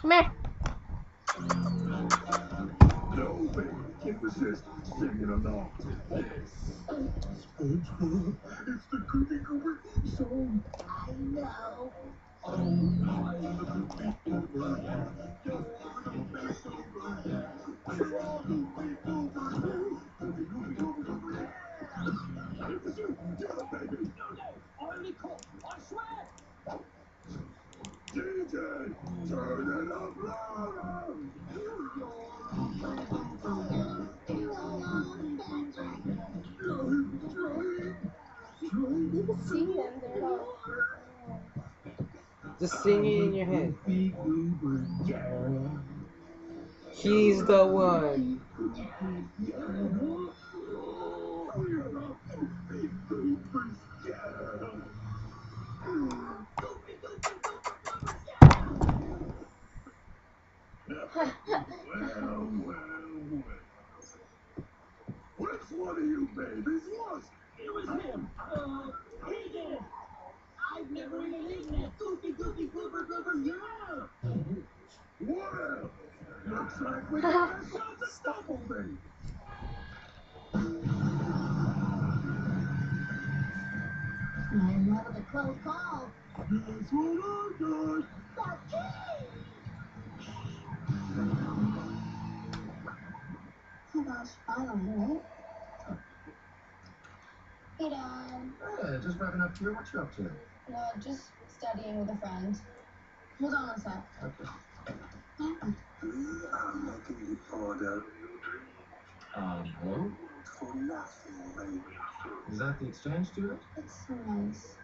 Come here. Nobody can resist singing along to this. SpongeBob, it's the Goofy Goober theme song. I know. Oh my, the Goofy Goober, yeah. You're the Goofy Goober, yeah. We're all Goofy Goobers, too. Goofy Goofy Goober Goober, yeah. It was you, do it, baby. No, already caught. I swear. DJ, turn it up louder. You can see them. They're all. Just sing it in your head. Goofy Goober, yeah. He's the one. Which one of you babies was It was him. He did it. I've never even eaten that Goofy Goober, yeah. Well, looks like we got ourselves a double date. That was a close call. That's what I got. Oh gosh, finally, right? Hey, Dad. Hey, just wrapping up here. What you up to? No, just studying with a friend. Hold on a sec. Okay. I'm making the order Hello? for nothing, baby. Is that the exchange student? It's so nice.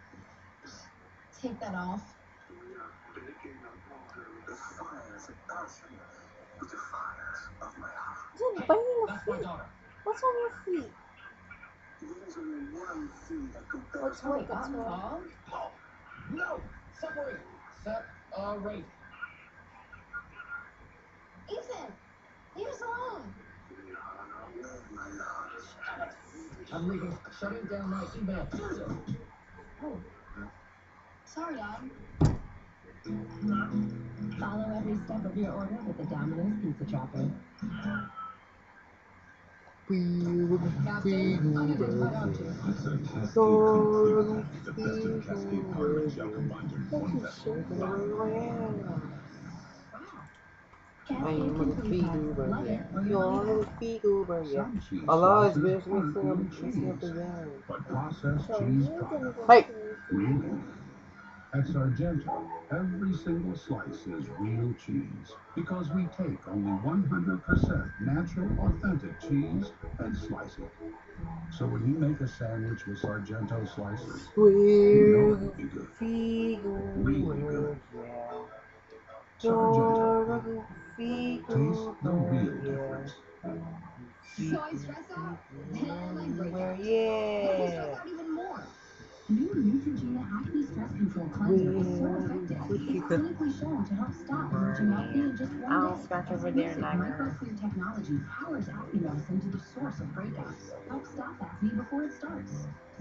Take that off. The fires of passion with the fires of my heart. What's biting the That's my feet? daughter. What's on your feet? There's only one thing that compares. What's wrong? Oh, no. Separate. Separate. Ethan, leave us alone. My love. I'm leaving. Shutting down my email. Susan. Oh. Sorry, Dad. Follow every step of your order with the Domino's Pizza Tracker. Captain, unidentified object. It's a Cascade Clear. The best of Cascade powder and gel combined in one vessel. I am a Goofy Goober, yeah. You're You're a Goofy Goober, yeah. Some cheese Allah is slices missing aren't real missing up the cheese, yam. but processed cheese products. Hey! Really? At Sargento, every single slice is real cheese because we take only 100% natural, authentic cheese and slice it. So when you make a sandwich with Sargento slices, you know it'll be good. Goofy Really Goober, good. yeah. Sargento. You're a Goofy Taste the real Goober, yeah. difference. So I stress out, then I break out. Let me Yeah. stress out even more. New Neutrogena Acne Stress Control Cleanser is so effective. It's clinically shown to help stop emerging acne in just one I'll day. scratch over there, Basic Nigger. microclear technology powers acne medicine to the source of breakouts. Help stop acne before it starts.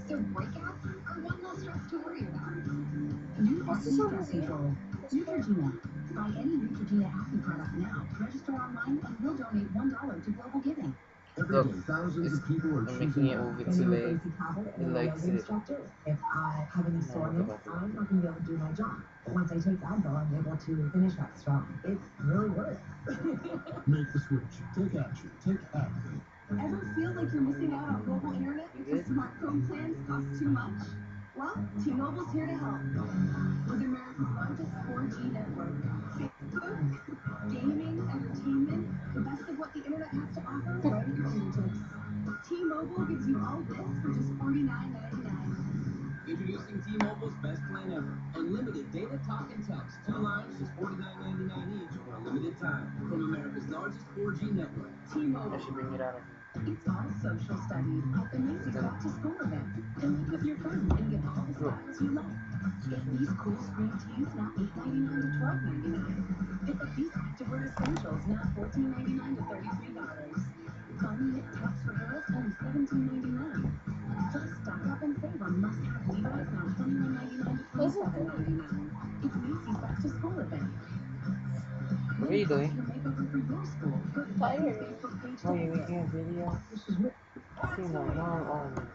So breakouts are one less stress to worry about. New Acne Stress Control. Neutrogena. Buy any Neutrogena acne product now. Register online and we'll donate $1 to Global Giving. Every day, thousands of people are I'm choosing making it move it too late. He likes it. If I have any soreness, I'm not going to be able to do my job. But once I take Advil, I'm able to finish that strong. It really works. Make the switch. Take action. Take Advil. Ever feel like you're missing out on mobile internet because smartphone plans cost too much? Well, T-Mobile's here to help. With America's largest 4G network, Facebook, gaming, entertainment, the best of what the internet has to offer right at your fingertips. T-Mobile gives you all this for just $49.99. Introducing T-Mobile's best plan ever. Unlimited data, talk, and text. 2 lines, just $49.99 each for a limited time. From America's largest 4G network. I T-Mobile. should bring it out of here. It's all social studies at the Macy's Back to School event. Connect with your friends and get all the styles you love. Get these cool spring tees now $8.99 to $12.99. Pick up these activewear essentials now $14.99 to $33. Fun knit tops for girls only $17.99. Plus stock up and save on must-have Levi's now $21.99 to $27.99. It's Macy's Back to School event. What are you doing? Your makeover for your school. Go to Tiring. Facebook page Oh, to you're visit. making a video? This is You know, no,